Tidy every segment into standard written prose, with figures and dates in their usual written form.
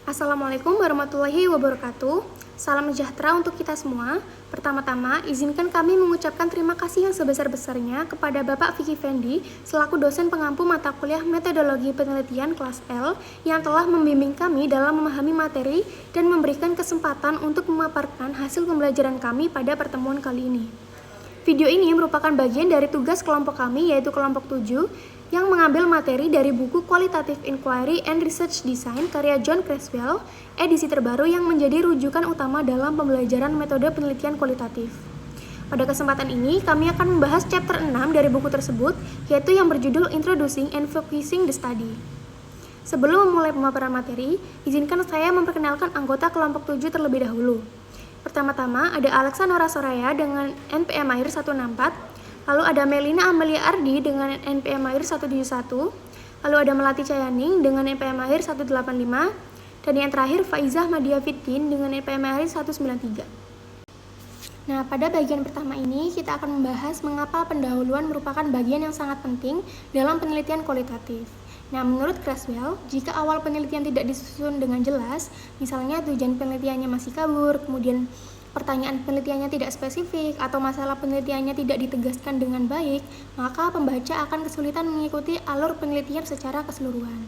Assalamualaikum warahmatullahi wabarakatuh. Salam sejahtera untuk kita semua. Pertama-tama, izinkan kami mengucapkan terima kasih yang sebesar-besarnya kepada Bapak Vicky Fendi selaku dosen pengampu mata kuliah Metodologi Penelitian kelas L yang telah membimbing kami dalam memahami materi dan memberikan kesempatan untuk memaparkan hasil pembelajaran kami pada pertemuan kali ini. Video ini merupakan bagian dari tugas kelompok kami, yaitu kelompok 7, yang mengambil materi dari buku Qualitative Inquiry and Research Design karya John Creswell, edisi terbaru yang menjadi rujukan utama dalam pembelajaran metode penelitian kualitatif. Pada kesempatan ini, kami akan membahas chapter 6 dari buku tersebut, yaitu yang berjudul Introducing and Focusing the Study. Sebelum memulai pemaparan materi, izinkan saya memperkenalkan anggota kelompok 7 terlebih dahulu. Pertama-tama ada Alexa Nora Soraya dengan NPM Mahir 164, lalu ada Melina Amelia Ardi dengan NPM Mahir 171, lalu ada Melati Cayaning dengan NPM Mahir 185, dan yang terakhir Faizah Madia Fitin dengan NPM Mahir 193. Nah, pada bagian pertama ini kita akan membahas mengapa pendahuluan merupakan bagian yang sangat penting dalam penelitian kualitatif. Nah, menurut Creswell, jika awal penelitian tidak disusun dengan jelas, misalnya tujuan penelitiannya masih kabur, kemudian pertanyaan penelitiannya tidak spesifik, atau masalah penelitiannya tidak ditegaskan dengan baik, maka pembaca akan kesulitan mengikuti alur penelitian secara keseluruhan.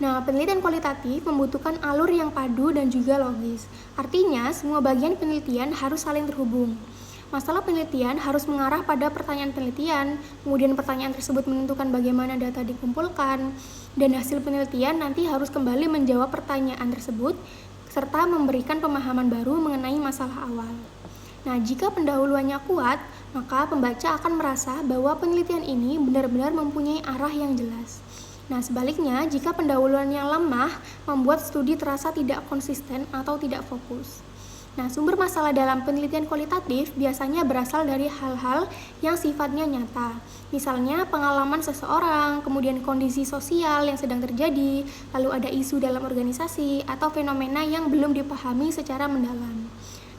Nah, penelitian kualitatif membutuhkan alur yang padu dan juga logis. Artinya, semua bagian penelitian harus saling terhubung. Masalah penelitian harus mengarah pada pertanyaan penelitian, kemudian pertanyaan tersebut menentukan bagaimana data dikumpulkan, dan hasil penelitian nanti harus kembali menjawab pertanyaan tersebut, serta memberikan pemahaman baru mengenai masalah awal. Nah, jika pendahuluannya kuat, maka pembaca akan merasa bahwa penelitian ini benar-benar mempunyai arah yang jelas. Nah, sebaliknya, jika pendahuluannya lemah, membuat studi terasa tidak konsisten atau tidak fokus. Nah, sumber masalah dalam penelitian kualitatif biasanya berasal dari hal-hal yang sifatnya nyata. Misalnya pengalaman seseorang, kemudian kondisi sosial yang sedang terjadi, lalu ada isu dalam organisasi, atau fenomena yang belum dipahami secara mendalam.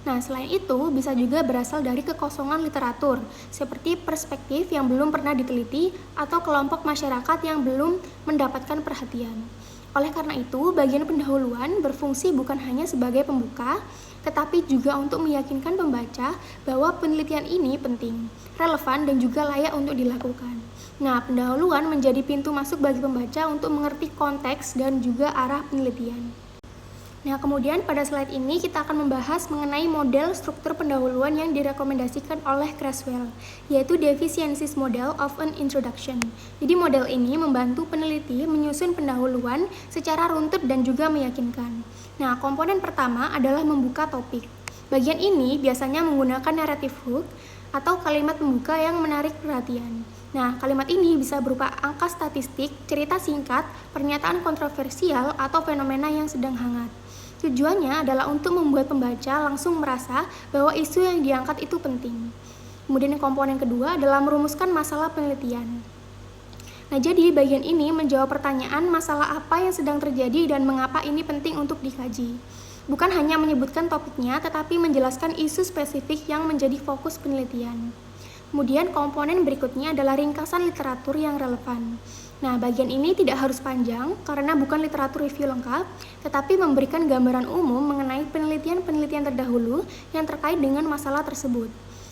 Nah, selain itu bisa juga berasal dari kekosongan literatur, seperti perspektif yang belum pernah diteliti atau kelompok masyarakat yang belum mendapatkan perhatian. Oleh karena itu, bagian pendahuluan berfungsi bukan hanya sebagai pembuka, tetapi juga untuk meyakinkan pembaca bahwa penelitian ini penting, relevan, dan juga layak untuk dilakukan. Nah, pendahuluan menjadi pintu masuk bagi pembaca untuk mengerti konteks dan juga arah penelitian. Nah, kemudian pada slide ini kita akan membahas mengenai model struktur pendahuluan yang direkomendasikan oleh Creswell, yaitu Deficiencies Model of an Introduction. Jadi model ini membantu peneliti menyusun pendahuluan secara runtut dan juga meyakinkan. Nah, komponen pertama adalah membuka topik. Bagian ini biasanya menggunakan narrative hook atau kalimat pembuka yang menarik perhatian. Nah, kalimat ini bisa berupa angka statistik, cerita singkat, pernyataan kontroversial, atau fenomena yang sedang hangat. Tujuannya adalah untuk membuat pembaca langsung merasa bahwa isu yang diangkat itu penting. Kemudian komponen kedua adalah merumuskan masalah penelitian. Nah, jadi bagian ini menjawab pertanyaan masalah apa yang sedang terjadi dan mengapa ini penting untuk dikaji. Bukan hanya menyebutkan topiknya, tetapi menjelaskan isu spesifik yang menjadi fokus penelitian. Kemudian komponen berikutnya adalah ringkasan literatur yang relevan. Nah, bagian ini tidak harus panjang karena bukan literatur review lengkap, tetapi memberikan gambaran umum mengenai penelitian-penelitian terdahulu yang terkait dengan masalah tersebut.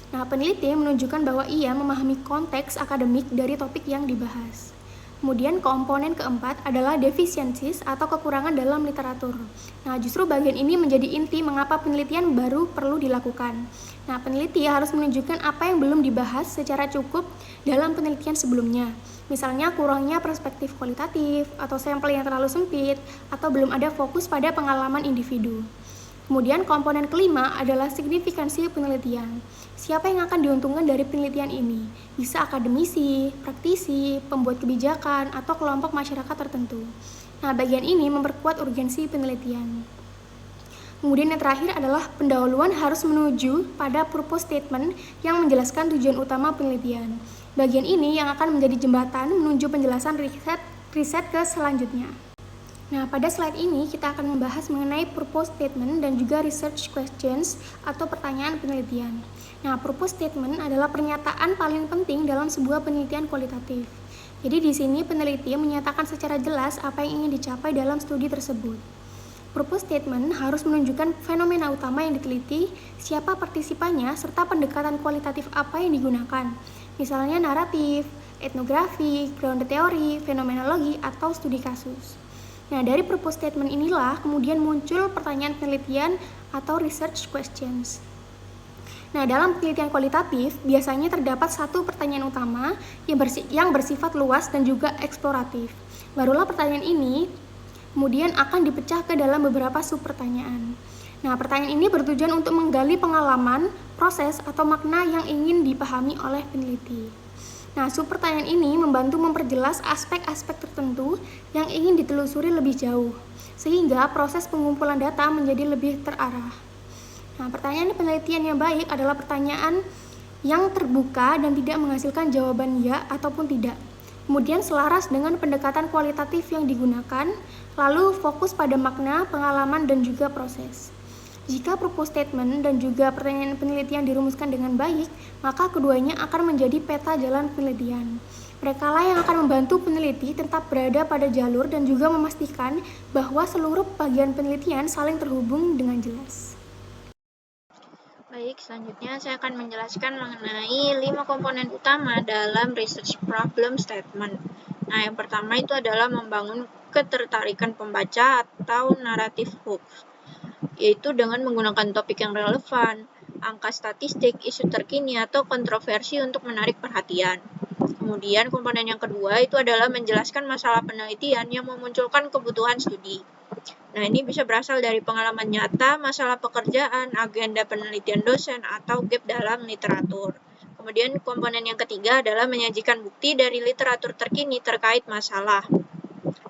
Nah, peneliti menunjukkan bahwa ia memahami konteks akademik dari topik yang dibahas. Kemudian komponen keempat adalah deficiencies atau kekurangan dalam literatur. Nah, justru bagian ini menjadi inti mengapa penelitian baru perlu dilakukan. Nah, peneliti harus menunjukkan apa yang belum dibahas secara cukup dalam penelitian sebelumnya. Misalnya kurangnya perspektif kualitatif, atau sampel yang terlalu sempit, atau belum ada fokus pada pengalaman individu. Kemudian komponen kelima adalah signifikansi penelitian. Siapa yang akan diuntungkan dari penelitian ini? Bisa akademisi, praktisi, pembuat kebijakan, atau kelompok masyarakat tertentu. Nah, bagian ini memperkuat urgensi penelitian. Kemudian yang terakhir adalah pendahuluan harus menuju pada purpose statement yang menjelaskan tujuan utama penelitian. Bagian ini yang akan menjadi jembatan menuju penjelasan riset ke selanjutnya. Nah, pada slide ini kita akan membahas mengenai purpose statement dan juga research questions atau pertanyaan penelitian. Nah, purpose statement adalah pernyataan paling penting dalam sebuah penelitian kualitatif. Jadi di sini peneliti menyatakan secara jelas apa yang ingin dicapai dalam studi tersebut. Purpose statement harus menunjukkan fenomena utama yang diteliti, siapa partisipannya, serta pendekatan kualitatif apa yang digunakan. Misalnya naratif, etnografi, ground theory, fenomenologi, atau studi kasus. Nah, dari purpose statement inilah kemudian muncul pertanyaan penelitian atau research questions. Nah, dalam penelitian kualitatif, biasanya terdapat satu pertanyaan utama yang bersifat luas dan juga eksploratif. Barulah pertanyaan ini kemudian akan dipecah ke dalam beberapa sub-pertanyaan. Nah, pertanyaan ini bertujuan untuk menggali pengalaman, proses, atau makna yang ingin dipahami oleh peneliti. Nah, sub-pertanyaan ini membantu memperjelas aspek-aspek tertentu yang ingin ditelusuri lebih jauh, sehingga proses pengumpulan data menjadi lebih terarah. Nah, pertanyaan penelitian yang baik adalah pertanyaan yang terbuka dan tidak menghasilkan jawaban ya ataupun tidak. Kemudian selaras dengan pendekatan kualitatif yang digunakan, lalu fokus pada makna, pengalaman, dan juga proses. Jika purpose statement dan juga pertanyaan penelitian dirumuskan dengan baik, maka keduanya akan menjadi peta jalan penelitian. Mereka lah yang akan membantu peneliti tetap berada pada jalur dan juga memastikan bahwa seluruh bagian penelitian saling terhubung dengan jelas. Baik, selanjutnya saya akan menjelaskan mengenai 5 komponen utama dalam research problem statement. Nah, yang pertama itu adalah membangun ketertarikan pembaca atau narrative hook, yaitu dengan menggunakan topik yang relevan, angka statistik, isu terkini, atau kontroversi untuk menarik perhatian. Kemudian komponen yang kedua itu adalah menjelaskan masalah penelitian yang memunculkan kebutuhan studi. Nah, ini bisa berasal dari pengalaman nyata, masalah pekerjaan, agenda penelitian dosen, atau gap dalam literatur. Kemudian komponen yang ketiga adalah menyajikan bukti dari literatur terkini terkait masalah,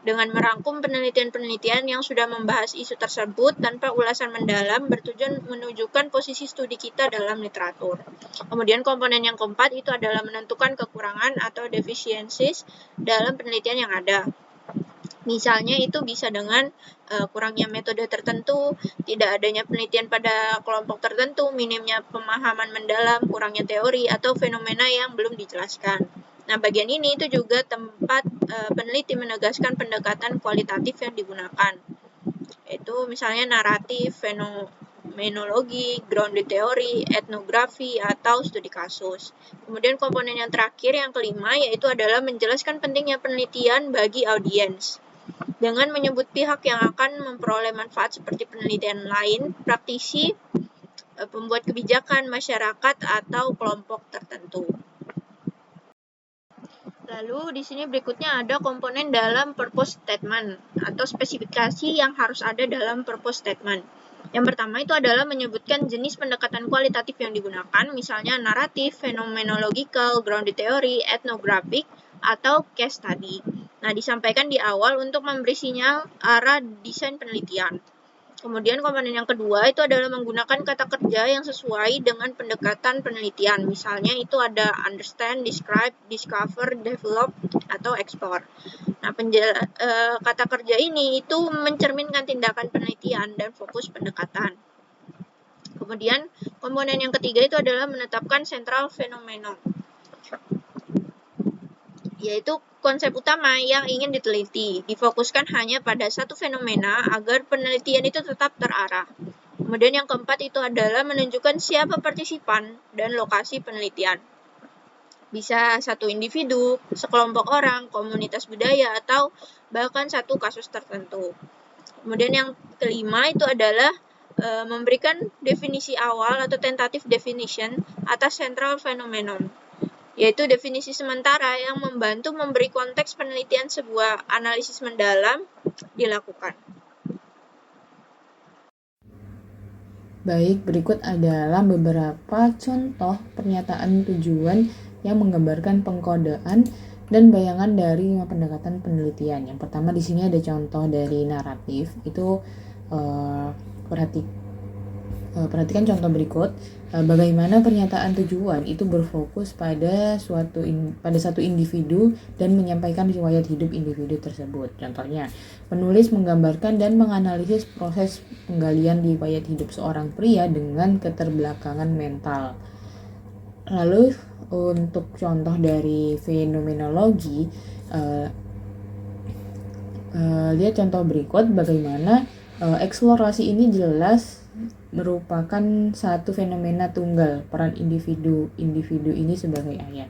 dengan merangkum penelitian-penelitian yang sudah membahas isu tersebut tanpa ulasan mendalam bertujuan menunjukkan posisi studi kita dalam literatur. Kemudian komponen yang keempat itu adalah menentukan kekurangan atau deficiencies dalam penelitian yang ada. Misalnya itu bisa dengan kurangnya metode tertentu, tidak adanya penelitian pada kelompok tertentu, minimnya pemahaman mendalam, kurangnya teori, atau fenomena yang belum dijelaskan. Nah, bagian ini itu juga tempat peneliti menegaskan pendekatan kualitatif yang digunakan. Itu misalnya naratif, fenomenologi, ground theory, etnografi, atau studi kasus. Kemudian komponen yang terakhir, yang kelima, yaitu adalah menjelaskan pentingnya penelitian bagi audiens, dengan menyebut pihak yang akan memperoleh manfaat seperti penelitian lain, praktisi, pembuat kebijakan, masyarakat, atau kelompok tertentu. Lalu di sini berikutnya ada komponen dalam purpose statement atau spesifikasi yang harus ada dalam purpose statement. Yang pertama itu adalah menyebutkan jenis pendekatan kualitatif yang digunakan, misalnya naratif, phenomenological, ground theory, ethnographic, atau case study. Nah, disampaikan di awal untuk memberi sinyal arah desain penelitian. Kemudian komponen yang kedua itu adalah menggunakan kata kerja yang sesuai dengan pendekatan penelitian. Misalnya itu ada understand, describe, discover, develop, atau explore. Nah, kata kerja ini itu mencerminkan tindakan penelitian dan fokus pendekatan. Kemudian komponen yang ketiga itu adalah menetapkan central phenomenon, yaitu konsep utama yang ingin diteliti, difokuskan hanya pada satu fenomena agar penelitian itu tetap terarah. Kemudian yang keempat itu adalah menunjukkan siapa partisipan dan lokasi penelitian. Bisa satu individu, sekelompok orang, komunitas budaya, atau bahkan satu kasus tertentu. Kemudian yang kelima itu adalah memberikan definisi awal atau tentative definition atas central phenomenon, yaitu definisi sementara yang membantu memberi konteks penelitian sebuah analisis mendalam dilakukan. Baik, berikut adalah beberapa contoh pernyataan tujuan yang menggambarkan pengkodean dan bayangan dari pendekatan penelitian. Yang pertama di sini ada contoh dari naratif. Itu perhatikan contoh berikut. Bagaimana pernyataan tujuan itu berfokus pada satu individu dan menyampaikan riwayat hidup individu tersebut. Contohnya, penulis menggambarkan dan menganalisis proses penggalian riwayat hidup seorang pria dengan keterbelakangan mental. Lalu untuk contoh dari fenomenologi Uh, Lihat contoh berikut bagaimana eksplorasi ini jelas merupakan satu fenomena tunggal peran individu ini sebagai ayah.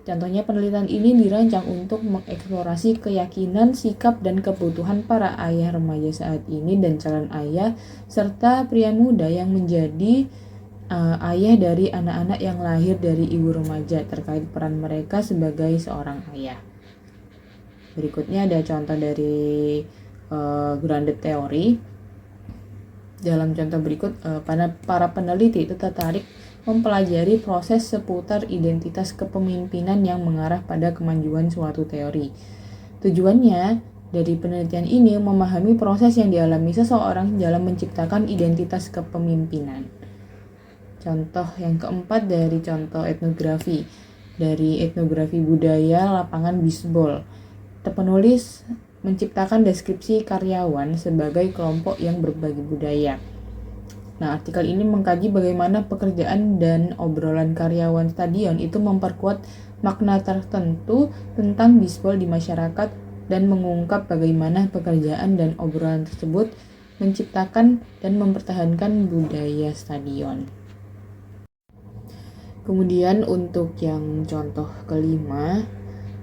Contohnya penelitian ini dirancang untuk mengeksplorasi keyakinan, sikap, dan kebutuhan para ayah remaja saat ini dan calon ayah serta pria muda yang menjadi ayah dari anak-anak yang lahir dari ibu remaja terkait peran mereka sebagai seorang ayah. Berikutnya ada contoh dari grounded theory. Dalam contoh berikut, para peneliti itu tertarik mempelajari proses seputar identitas kepemimpinan yang mengarah pada kemajuan suatu teori. Tujuannya dari penelitian ini memahami proses yang dialami seseorang dalam menciptakan identitas kepemimpinan. Contoh yang keempat dari contoh etnografi. Dari etnografi budaya lapangan bisbol. Penulis menciptakan deskripsi karyawan sebagai kelompok yang berbagi budaya. Nah, artikel ini mengkaji bagaimana pekerjaan dan obrolan karyawan stadion itu memperkuat makna tertentu tentang bisbol di masyarakat dan mengungkap bagaimana pekerjaan dan obrolan tersebut menciptakan dan mempertahankan budaya stadion. Kemudian untuk yang contoh kelima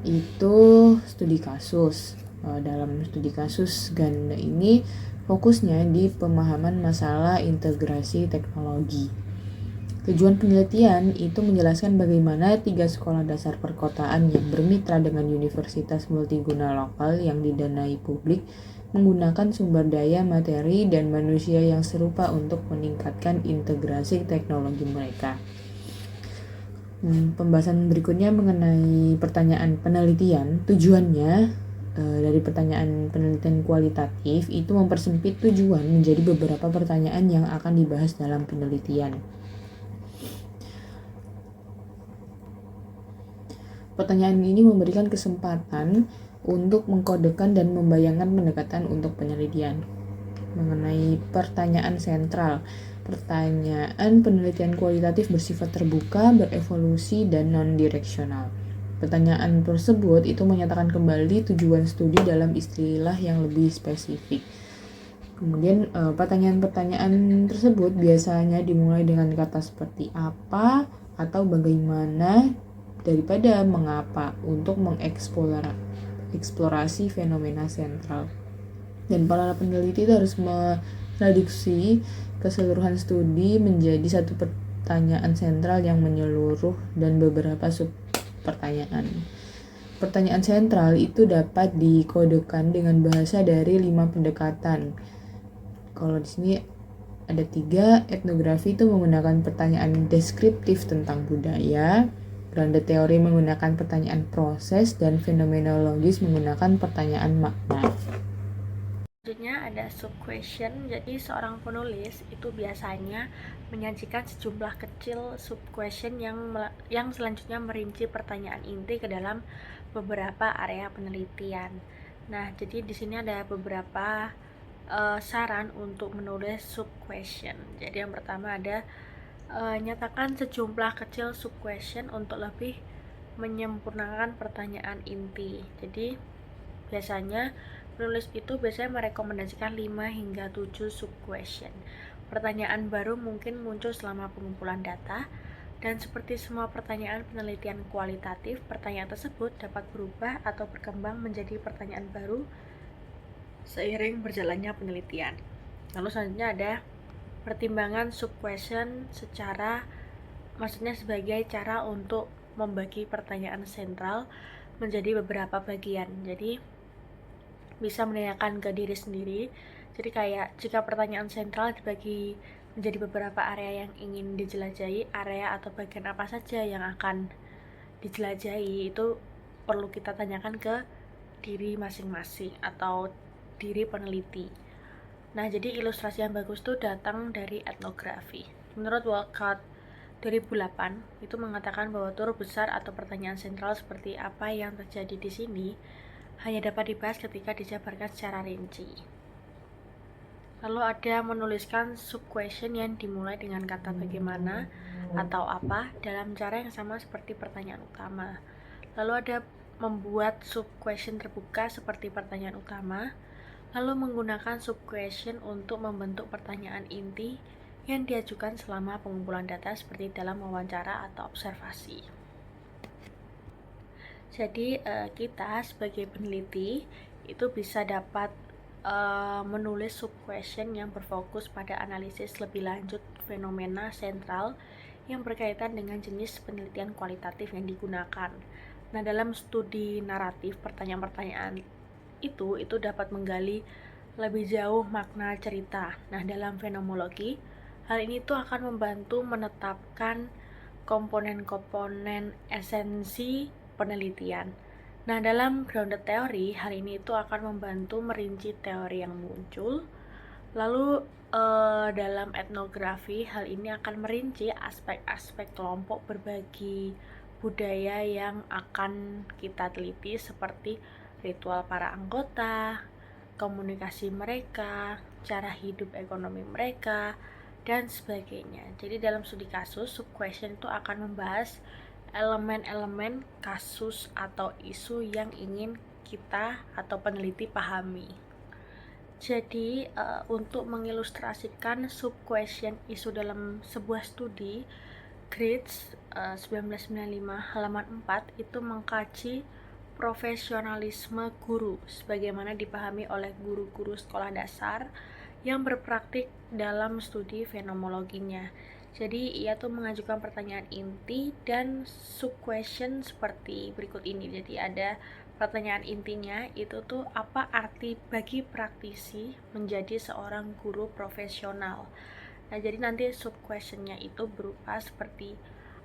itu studi kasus. Dalam studi kasus ganda ini fokusnya di pemahaman masalah integrasi teknologi. Tujuan penelitian itu menjelaskan bagaimana 3 sekolah dasar perkotaan yang bermitra dengan universitas multiguna lokal yang didanai publik menggunakan sumber daya materi dan manusia yang serupa untuk meningkatkan integrasi teknologi mereka. Pembahasan berikutnya mengenai pertanyaan penelitian. Tujuannya dari pertanyaan penelitian kualitatif itu mempersempit tujuan menjadi beberapa pertanyaan yang akan dibahas dalam penelitian. Pertanyaan ini memberikan kesempatan untuk mengkodekan dan membayangkan pendekatan untuk penelitian. Mengenai pertanyaan sentral, pertanyaan penelitian kualitatif bersifat terbuka, berevolusi, dan non-direksional. Pertanyaan tersebut itu menyatakan kembali tujuan studi dalam istilah yang lebih spesifik. Kemudian pertanyaan-pertanyaan tersebut biasanya dimulai dengan kata seperti apa atau bagaimana daripada mengapa untuk mengeksplorasi fenomena sentral. Dan para peneliti itu harus mereduksi keseluruhan studi menjadi satu pertanyaan sentral yang menyeluruh dan beberapa sub-pertanyaan. Pertanyaan sentral itu dapat dikodekan dengan bahasa dari 5 pendekatan. Kalau di sini ada 3, etnografi itu menggunakan pertanyaan deskriptif tentang budaya, grounded teori menggunakan pertanyaan proses, dan fenomenologis menggunakan pertanyaan makna. Selanjutnya ada sub-question. Jadi seorang penulis itu biasanya menyajikan sejumlah kecil sub-question yang selanjutnya merinci pertanyaan inti ke dalam beberapa area penelitian. Nah, jadi di sini ada beberapa saran untuk menulis sub-question. Jadi yang pertama ada nyatakan sejumlah kecil sub-question untuk lebih menyempurnakan pertanyaan inti. Jadi biasanya penulis itu biasanya merekomendasikan 5 hingga 7 sub-question. Pertanyaan baru mungkin muncul selama pengumpulan data, dan seperti semua pertanyaan penelitian kualitatif, pertanyaan tersebut dapat berubah atau berkembang menjadi pertanyaan baru seiring berjalannya penelitian. Lalu selanjutnya ada pertimbangan sub-question maksudnya sebagai cara untuk membagi pertanyaan sentral menjadi beberapa bagian. Jadi bisa menanyakan ke diri sendiri. Jadi kayak jika pertanyaan sentral dibagi menjadi beberapa area yang ingin dijelajahi, area atau bagian apa saja yang akan dijelajahi itu perlu kita tanyakan ke diri masing-masing atau diri peneliti. Nah, jadi ilustrasi yang bagus itu datang dari etnografi. Menurut Walcott 2008 itu mengatakan bahwa tur besar atau pertanyaan sentral seperti apa yang terjadi di sini hanya dapat dibahas ketika dijabarkan secara rinci. Lalu ada menuliskan sub-question yang dimulai dengan kata bagaimana atau apa dalam cara yang sama seperti pertanyaan utama. Lalu ada membuat sub-question terbuka seperti pertanyaan utama, lalu menggunakan sub-question untuk membentuk pertanyaan inti yang diajukan selama pengumpulan data seperti dalam wawancara atau observasi. Jadi kita sebagai peneliti itu bisa dapat menulis sub-question yang berfokus pada analisis lebih lanjut fenomena sentral yang berkaitan dengan jenis penelitian kualitatif yang digunakan. Nah, dalam studi naratif, pertanyaan-pertanyaan itu dapat menggali lebih jauh makna cerita. Nah, dalam fenomenologi, hal ini tuh akan membantu menetapkan komponen-komponen esensi penelitian. Nah, dalam grounded theory, hal ini itu akan membantu merinci teori yang muncul. Lalu dalam etnografi, hal ini akan merinci aspek-aspek kelompok berbagi budaya yang akan kita teliti seperti ritual para anggota, komunikasi mereka, cara hidup ekonomi mereka, dan sebagainya. Jadi dalam studi kasus, sub-question itu akan membahas elemen-elemen kasus atau isu yang ingin kita atau peneliti pahami. Jadi untuk mengilustrasikan sub-question isu dalam sebuah studi, Grades 1995 halaman 4 itu mengkaji profesionalisme guru sebagaimana dipahami oleh guru-guru sekolah dasar yang berpraktik dalam studi fenomenologinya. Jadi ia tuh mengajukan pertanyaan inti dan sub-question seperti berikut ini. Jadi ada pertanyaan intinya itu tuh apa arti bagi praktisi menjadi seorang guru profesional. Nah, jadi nanti sub-questionnya itu berupa seperti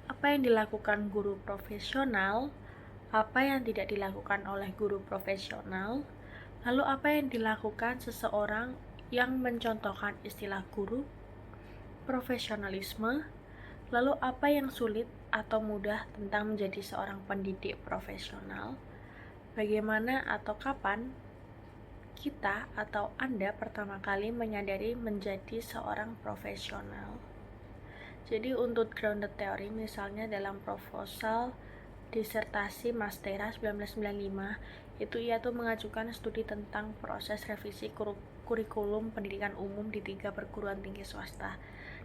apa yang dilakukan guru profesional, apa yang tidak dilakukan oleh guru profesional, lalu apa yang dilakukan seseorang yang mencontohkan istilah guru, profesionalisme, lalu apa yang sulit atau mudah tentang menjadi seorang pendidik profesional, bagaimana atau kapan kita atau Anda pertama kali menyadari menjadi seorang profesional. Jadi untuk grounded theory misalnya dalam proposal disertasi Mastera 1995 itu ia tuh mengajukan studi tentang proses revisi kurikulum pendidikan umum di 3 perguruan tinggi swasta.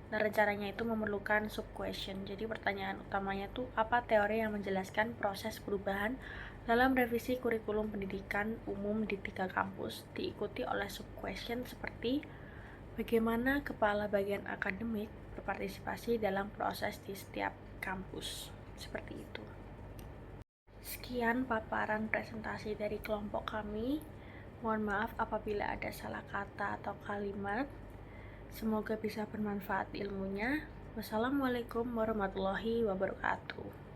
Nah, rencananya itu memerlukan sub-question. Jadi pertanyaan utamanya tuh apa teori yang menjelaskan proses perubahan dalam revisi kurikulum pendidikan umum di 3 kampus, diikuti oleh sub-question seperti bagaimana kepala bagian akademik berpartisipasi dalam proses di setiap kampus. Seperti itu. Sekian paparan presentasi dari kelompok kami. Mohon maaf apabila ada salah kata atau kalimat. Semoga bisa bermanfaat ilmunya. Wassalamualaikum warahmatullahi wabarakatuh.